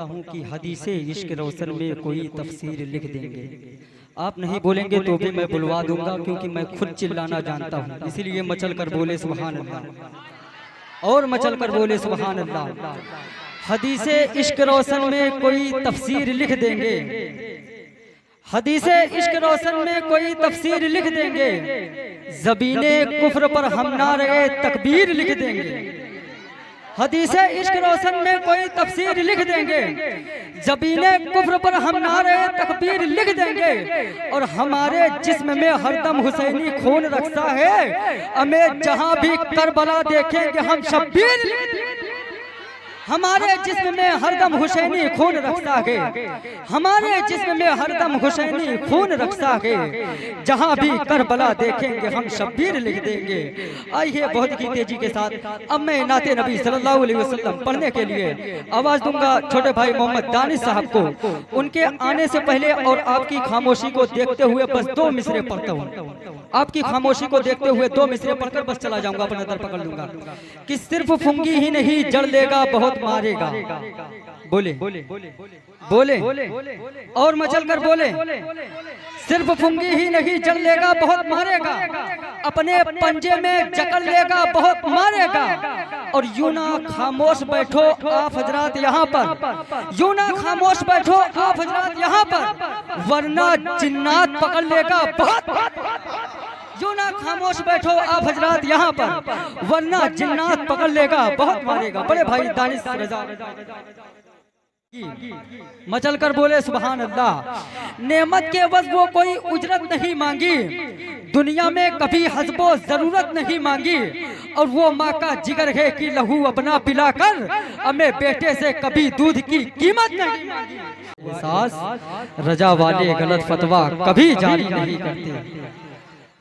पढ़ता हूँ कि हदीसे इश्क रोशन में कोई तफसीर लिख देंगे। आप नहीं बोलेंगे तो भी मैं बुलवा दूंगा, क्योंकि मैं खुद चिल्लाना जानता हूँ, इसीलिए मचल कर बोले सुभान अल्लाह, और मचल कर बोले सुभान अल्लाह। हदीसे इश्क रोशन में कोई तफसीर लिख देंगे, हदीसे इश्क रोशन में कोई तफसीर लिख देंगे, ज़बीने कुफ्र पर हम नारे तकबीर लिख देंगे। हदीसे इश्क रोशन में कोई तफसीर लिख देंगे, ज़बीने कुफ्र पर हम नारे तकबीर लिख देंगे। और हमारे जिस्म में हरदम हुसैनी खून रखता है, हमें जहां भी करबला देखेंगे हम शब्बीर। हमारे जिस्म में हरदम हुसैनी खून रखता है, हमारे जिस्म में हरदम हुसैनी खून रखता है, जहां भी करबला देखेंगे हम शब्बीर लिख देंगे। आइए बहुत ही तेजी के साथ अब मैं नाते नबी सल्लल्लाहु अलैहि वसल्लम पढ़ने के लिए आवाज दूंगा छोटे भाई मोहम्मद दानिश साहब को। उनके आने से पहले और आपकी खामोशी को देखते हुए बस 2 मिसरे पढ़ता हूँ। आपकी खामोशी को देखते हुए 2 मिसरे पढ़कर बस चला जाऊंगा, अपना दर पकड़ लूंगा। कि सिर्फ फुंगी ही नहीं जड़ लेगा बहुत मारेगा, बोले बोले और मचल कर बोले। सिर्फ फुंगी ही नहीं जड़ लेगा बहुत मारेगा, अपने पंजे में जकड़ लेगा बहुत मारेगा। और यूं ना खामोश बैठो आप हजरात यहाँ पर, यूं ना खामोश बैठो आप हजरात यहाँ पर, वरना जिन्नात पकड़ लेगा बहुत। यूं ना खामोश बैठो आप हजरात यहाँ पर, वरना जिन्नात पकड़ लेगा बहुत मारेगा। बड़े भाई दानिश रजा मचल कर बोले सुभान अल्लाह। नेमत के बस वो कोई उजरत नहीं मांगी, दुनिया में कभी हस्बो जरूरत नहीं मांगी। और वो माँ का जिगर है कि लहू अपना पिलाकर हमें बेटे से कभी दूध की कीमत नहीं मांगी। सास रजा वाले गलत फतवा कभी जारी नहीं करते,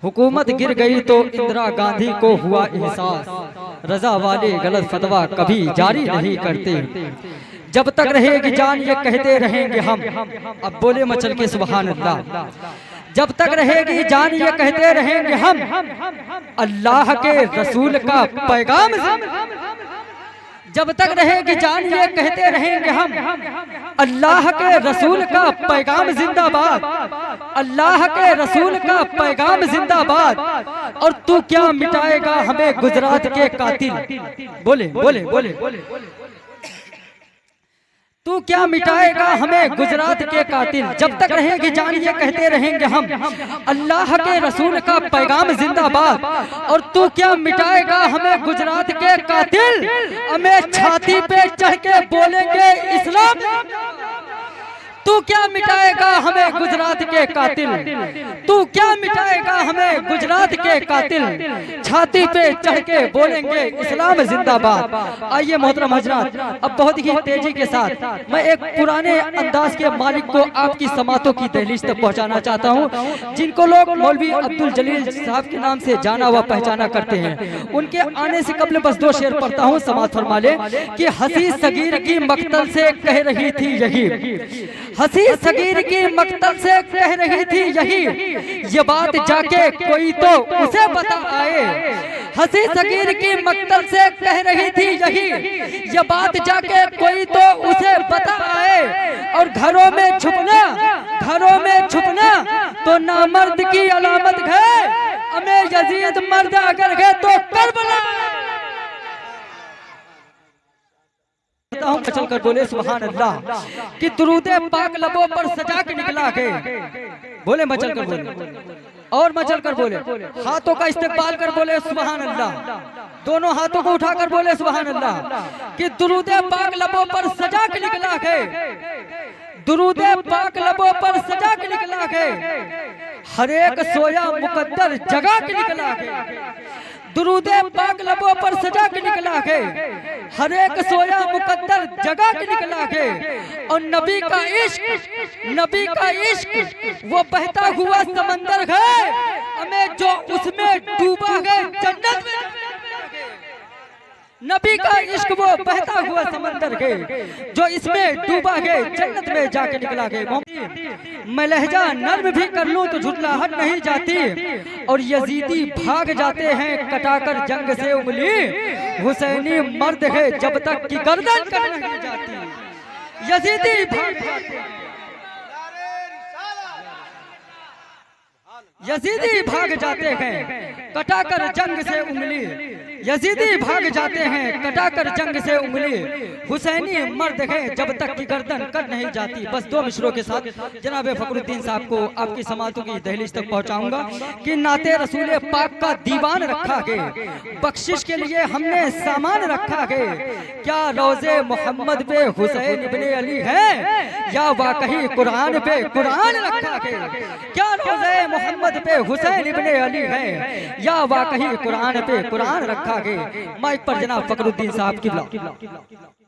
हुकूमत गिर गई तो इंदिरा गांधी को हुआ एहसास, रजा वाले गलत फतवा कभी जारी नहीं करते। जब तक रहेगी जान ये कहते रहेंगे हम, अब बोले मचल के सुभान अल्लाह। जब तक रहेगी जान ये कहते रहेंगे हम, अल्लाह के रसूल का पैगाम। जब तक रहेगी जान ये कहते रहेंगे हम, अल्लाह के रसूल का पैगाम जिंदाबाद, अल्लाह के रसूल का पैगाम जिंदाबाद। और तू क्या मिटाएगा हमें गुजरात के कातिल, बोले बोले बोले तू क्या मिटाएगा हमें गुजरात के कातिल। जब तक रहेगी जान ये कहते रहेंगे हम, अल्लाह के रसूल का पैगाम जिंदाबाद। और तू क्या मिटाएगा हमें गुजरात के कातिल, हमें छाती पे चढ़ के बोलेंगे इस्लाम। तू क्या मिटाएगा हमें गुजरात के कातिल, तू क्या मिटाएगा हमें गुजरात के कातिल, छाती पे चढ़ के बोलेंगे इस्लाम जिंदाबाद। आइए मोहतरम हजरात अब बहुत ही तेजी के साथ मैं एक पुराने अंदाज के मालिक को आपकी समातों की दहलीज तक पहुंचाना चाहता हूं, जिनको लोग मौलवी अब्दुल जलील साहब के नाम से जाना व पहचाना करते हैं। उनके आने से कबल बस 2 शेर पढ़ता हूं, समात फरमा ले। कि हंसी सगीर की मक्तल से कह रही थी यही, हंसी सगीर की मक्तल से कह रही थी यही, ये बात जाके कोई तो उसे बता आए। हंसी सगीर की मक्तल से कह रही थी यही, ये बात जाके कोई तो उसे बता आए। और घरों में छुपना, घरों में छुपना तो नामर्द की अलामत है, हमें यजीद मर्द अगर है तो करबला। चल कर बोले सुभान अल्लाह। कि दुरूदे पाक लबों पर सजा के निकला है, बोले मचल कर बोले और मचल कर बोले। हाथों का इस्तेमाल कर बोले सुभान अल्लाह, दोनों हाथों को उठाकर बोले सुभान अल्लाह। कि दुरूदे पाक लबों पर सजा के निकला है, दुरूदे पाक लबों पर सजा के निकला है, हर एक सोया मुकद्दर जगा के निकला है। दुरूदे पाक लबों पर सजा के निकला है, हर एक सोया मुकद्दर जगा के निकला है। और नबी का इश्क, नबी का इश्क वो बहता हुआ समंदर है, हमें जो उसमें डूबा है जन्नत में। नबी का इश्क वो बहता हुआ समंदर है, जो इसमें डूबा है जन्नत में जाके निकला है। मैं लहजा नर्म भी कर लूं तो झुटलाहट नहीं जाती, और यजीदी भाग जाते हैं कटाकर जंग से उंगली। हुसैनी मर्द है जब तक कि गर्दन कट नहीं जाती, यजीदी भाग जाते हैं, यजीदी भाग जाते हैं कटाकर जंग से उंगली, यजीदी भाग जाते हैं कटाकर जंग से उंगली, हुसैनी मर्द है जब तक की गर्दन कट नहीं जाती। बस 2 मिसरों के साथ जनाब फखरुद्दीन साहब को आपकी समातों की दहलीज तक पहुंचाऊंगा कि नाते रसूल पाक का दीवान रखा है, बख्शिश के लिए हमने सामान रखा है। क्या रोजे मोहम्मद पे हुसैन इब्ने अली है या वाकई कुरान पे कुरान रखा है? क्या रोजे मोहम्मद पे हुसैन इब्ने अली है या वाकई कुरान पे कुरान रखा है? माइक पर जनाब फखरुद्दीन साहब किबला।